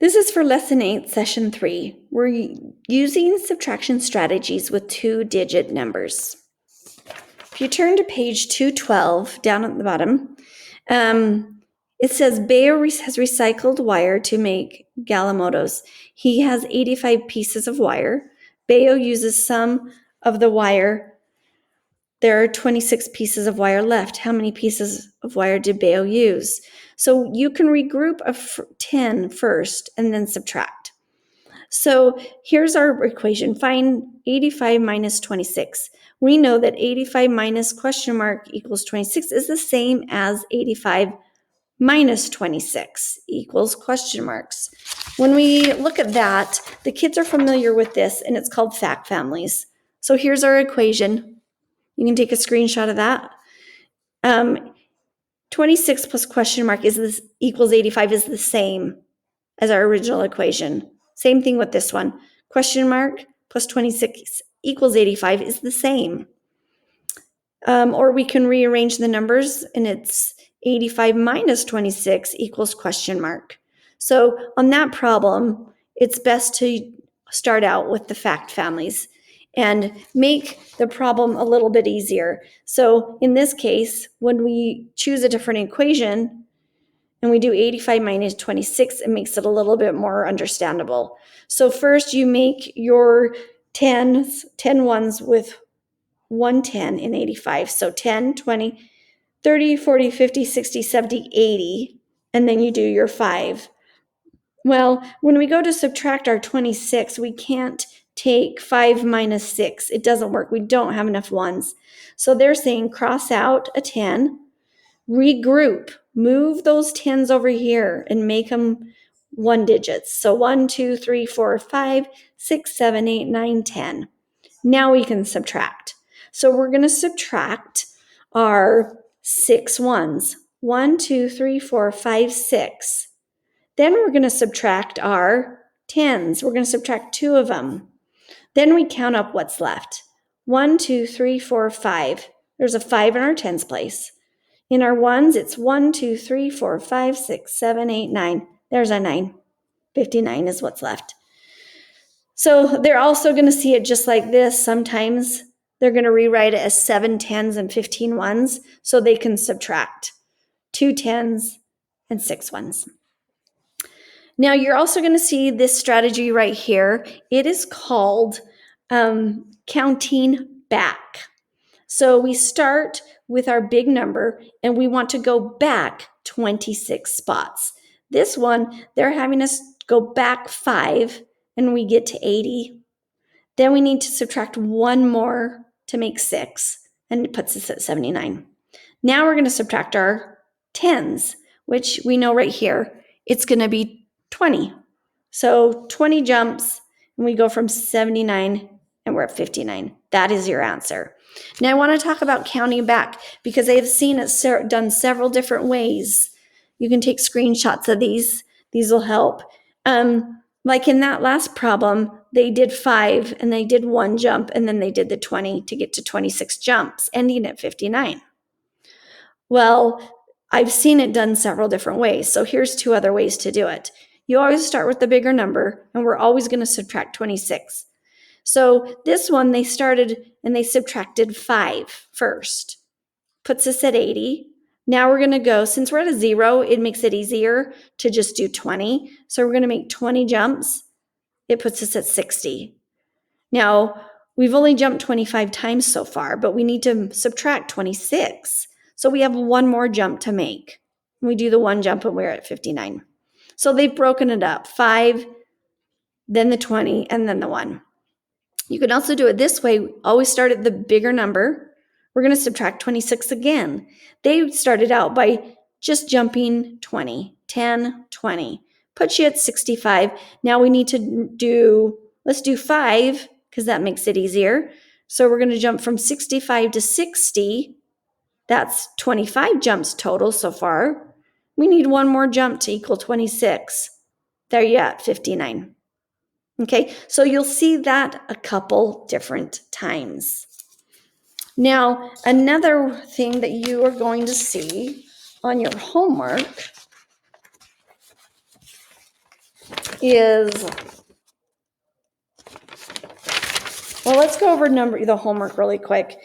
This is for Lesson 8, Session 3. We're using subtraction strategies with two-digit numbers. If you turn to page 212, down at the bottom, it says Bayo has recycled wire to make Galamotos. He has 85 pieces of wire. Bayo uses some of the wire. There are 26 pieces of wire left. How many pieces of wire did Bayo use? So you can regroup 10 first and then subtract. So here's our equation. Find 85 minus 26. We know that 85 minus question mark equals 26 is the same as 85 minus 26 equals question marks. When we look at that, the kids are familiar with this, and it's called fact families. So here's our equation. You can take a screenshot of that. 26 plus question mark equals 85 is the same as our original equation. Same thing with this one. Question mark plus 26 equals 85 is the same. Or we can rearrange the numbers, and it's 85 minus 26 equals question mark. So on that problem, it's best to start out with the fact families and make the problem a little bit easier. So in this case, when we choose a different equation and we do 85 minus 26, it makes it a little bit more understandable. So first you make your 10 ones with 110 in 85. So 10, 20, 30, 40, 50, 60, 70, 80, and then you do your 5. Well, when we go to subtract our 26, we can't take 5 minus 6. It doesn't work. We don't have enough ones. So they're saying cross out a 10, regroup, move those 10s over here and make them one digits. So 1, 2, 3, 4, 5, 6, 7, 8, 9, 10. Now we can subtract. So we're going to subtract our 6 ones. 1, 2, 3, 4, 5, 6. Then we're going to subtract our 10s. We're going to subtract 2 of them. Then we count up what's left. 1, 2, 3, 4, 5. There's a 5 in our 10s place. In our ones, it's 1, 2, 3, 4, 5, 6, 7, 8, 9. There's a 9. 59 is what's left. So they're also going to see it just like this. Sometimes they're going to rewrite it as 7 10s and 15 ones so they can subtract 2 10s and 6 ones. Now you're also going to see this strategy right here. It is called counting back. So we start with our big number and we want to go back 26 spots. This one, they're having us go back 5 and we get to 80. Then we need to subtract 1 more to make 6, and it puts us at 79. Now we're going to subtract our 10s, which we know right here, it's going to be 20. So 20 jumps, and we go from 79, and we're at 59. That is your answer. Now I want to talk about counting back because I have seen it done several different ways. You can take screenshots of these. These will help. Like in that last problem, they did 5 and they did 1 jump and then they did the 20 to get to 26 jumps, ending at 59. Well, I've seen it done several different ways. So here's 2 other ways to do it. You always start with the bigger number and we're always going to subtract 26. So this one, they started and they subtracted 5 first. Puts us at 80. Now we're going to go, since we're at a 0, it makes it easier to just do 20. So we're going to make 20 jumps. It puts us at 60. Now, we've only jumped 25 times so far, but we need to subtract 26. So we have 1 more jump to make. We do the 1 jump and we're at 59. So they've broken it up. 5, then the 20, and then the 1. You can also do it this way. Always start at the bigger number. We're going to subtract 26 again. They started out by just jumping 20, 10, 20. Puts you at 65. Now we need to let's do 5 because that makes it easier. So we're going to jump from 65 to 60. That's 25 jumps total so far. We need 1 more jump to equal 26. There you're at 59. Okay, so you'll see that a couple different times. Now, another thing that you are going to see on your homework is, well, let's go over the homework really quick.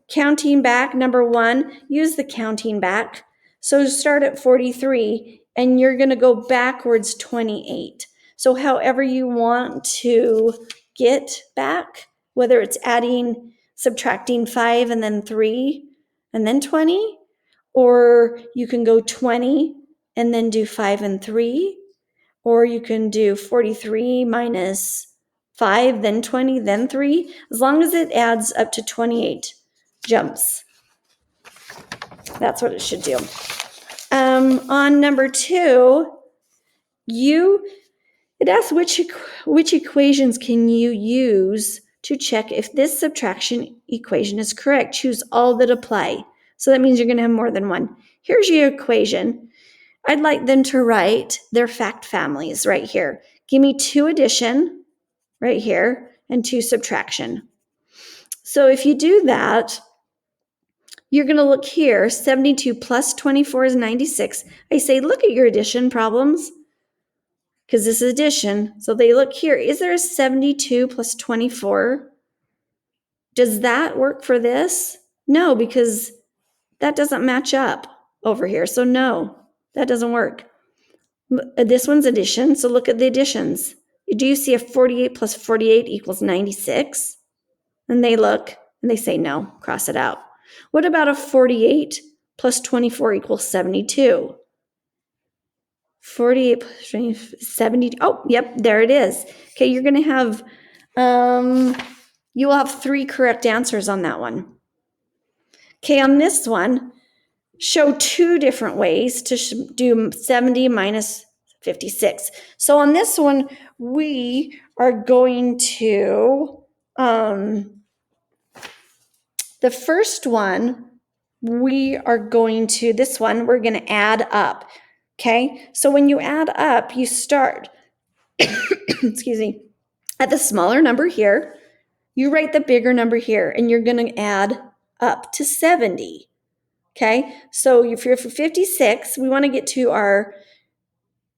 Counting back, number 1, use the counting back. So start at 43 and you're going to go backwards 28. So however you want to get back, whether it's adding, subtracting 5 and then 3 and then 20, or you can go 20 and then do 5 and 3, or you can do 43 minus 5, then 20, then 3, as long as it adds up to 28 jumps. That's what it should do. On number 2, it asks which equations can you use to check if this subtraction equation is correct. Choose all that apply. So that means you're going to have more than one. Here's your equation. I'd like them to write their fact families right here. Give me 2 addition right here and 2 subtraction. So if you do that, you're going to look here. 72 plus 24 is 96. I say, look at your addition problems, because this is addition. So they look here. Is there a 72 plus 24? Does that work for this? No, because that doesn't match up over here. So no, that doesn't work. This one's addition. So look at the additions. Do you see a 48 plus 48 equals 96? And they look and they say no, cross it out. What about a 48 plus 24 equals 72? 48 plus 20, 70. Oh, yep, there it is. Okay, you're going to have, you will have 3 correct answers on that one. Okay, on this one, show 2 different ways to do 70 minus 56. So on this one, we are going to, the first one, we're going to add up. Okay, so when you add up, you start, excuse me, at the smaller number here, you write the bigger number here, and you're going to add up to 70. Okay, so if you're for 56, we want to get to our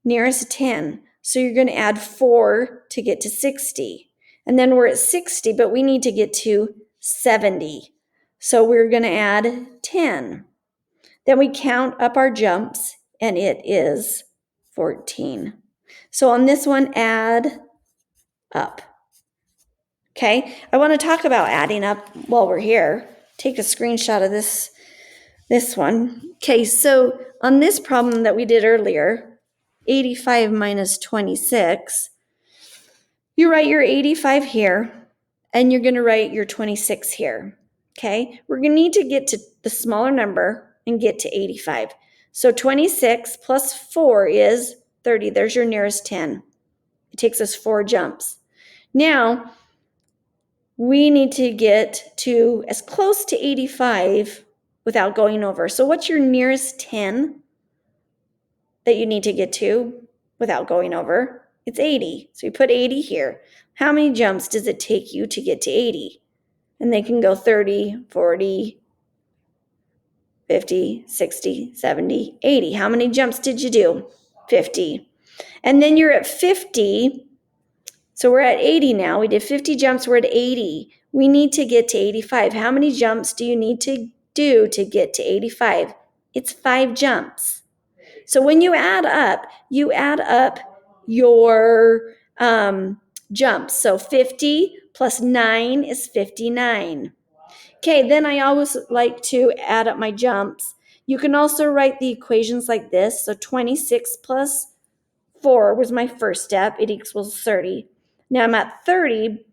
nearest 10. So you're going to add 4 to get to 60. And then we're at 60, but we need to get to 70. So we're going to add 10. Then we count up our jumps, and it is 14. So on this one, add up. Okay, I want to talk about adding up while we're here. Take a screenshot of this one. Okay, so on this problem that we did earlier, 85 minus 26, you write your 85 here, and you're going to write your 26 here. Okay, we're going to need to get to the smaller number and get to 85. So 26 plus 4 is 30. There's your nearest 10. It takes us 4 jumps. Now, we need to get to as close to 85 without going over. So what's your nearest 10 that you need to get to without going over? It's 80. So you put 80 here. How many jumps does it take you to get to 80? And they can go 30, 40, 50, 60, 70, 80. How many jumps did you do? 50. And then you're at 50. So we're at 80 now. We did 50 jumps. We're at 80. We need to get to 85. How many jumps do you need to do to get to 85? It's 5 jumps. So when you add up your jumps. So 50 plus 9 is 59. Okay, then I always like to add up my jumps. You can also write the equations like this. So 26 plus 4 was my first step. It equals 30. Now I'm at 30.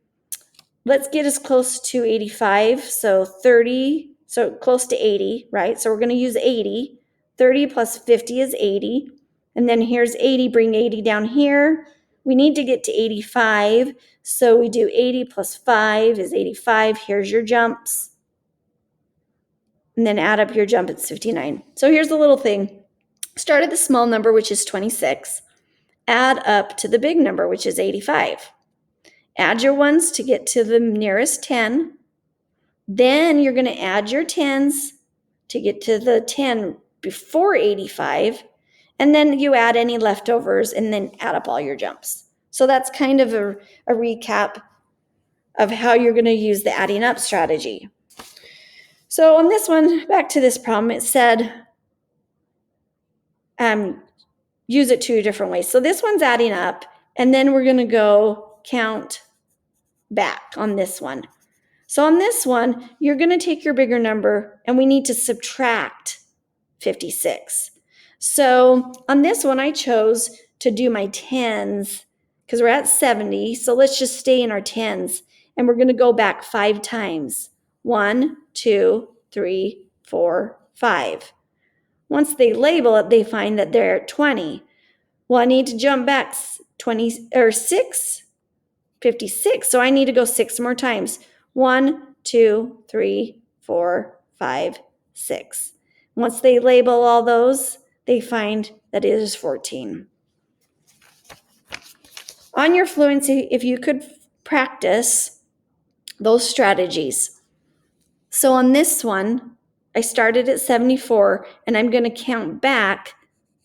Let's get as close to 85. So 30, so close to 80, right? So we're going to use 80. 30 plus 50 is 80. And then here's 80. Bring 80 down here. We need to get to 85. So we do 80 plus 5 is 85. Here's your jumps. And then add up your jump, it's 59. So here's the little thing. Start at the small number, which is 26. Add up to the big number, which is 85. Add your ones to get to the nearest 10. Then you're going to add your 10s to get to the 10 before 85. And then you add any leftovers and then add up all your jumps. So that's kind of a recap of how you're going to use the adding up strategy. So on this one, back to this problem, it said use it 2 different ways. So this one's adding up, and then we're going to go count back on this one. So on this one, you're going to take your bigger number, and we need to subtract 56. So on this one, I chose to do my tens because we're at 70. So let's just stay in our tens, and we're going to go back 5 times. 1, 2, 3, 4, 5. Once they label it, they find that they're at 20. Well, I need to jump back 20 or 56. So I need to go 6 more times. 1, 2, 3, 4, 5, 6. Once they label all those, they find that it is 14. On your fluency, if you could practice those strategies. So on this one, I started at 74, and I'm going to count back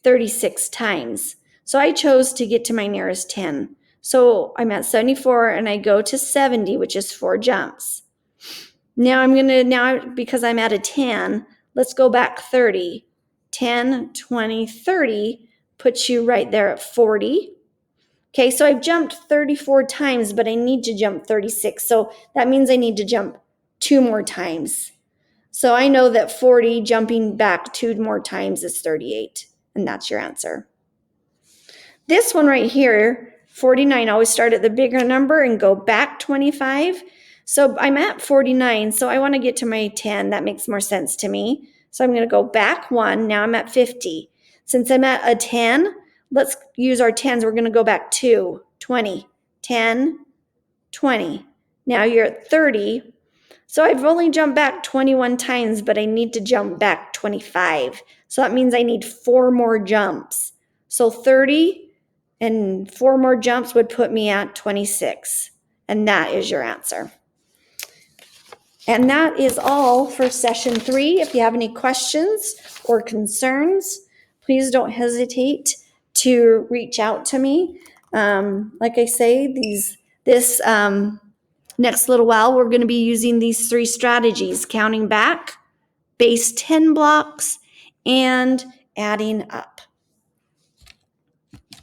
36 times. So I chose to get to my nearest 10. So I'm at 74, and I go to 70, which is 4 jumps. Now because I'm at a 10, let's go back 30. 10, 20, 30 puts you right there at 40. Okay, so I've jumped 34 times, but I need to jump 36. So that means I need to jump 2 more times. So I know that 40 jumping back 2 more times is 38, and that's your answer. This one right here, 49, always start at the bigger number and go back 25. So I'm at 49, so I want to get to my 10. That makes more sense to me. So I'm going to go back 1. Now I'm at 50. Since I'm at a 10, let's use our 10s. We're going to go back 2, 20, 10, 20. Now you're at 30. So I've only jumped back 21 times, but I need to jump back 25. So that means I need 4 more jumps. So 30 and 4 more jumps would put me at 26. And that is your answer. And that is all for session 3. If you have any questions or concerns, please don't hesitate to reach out to me. Like I say, this next little while, we're going to be using these 3 strategies: counting back, base 10 blocks, and adding up.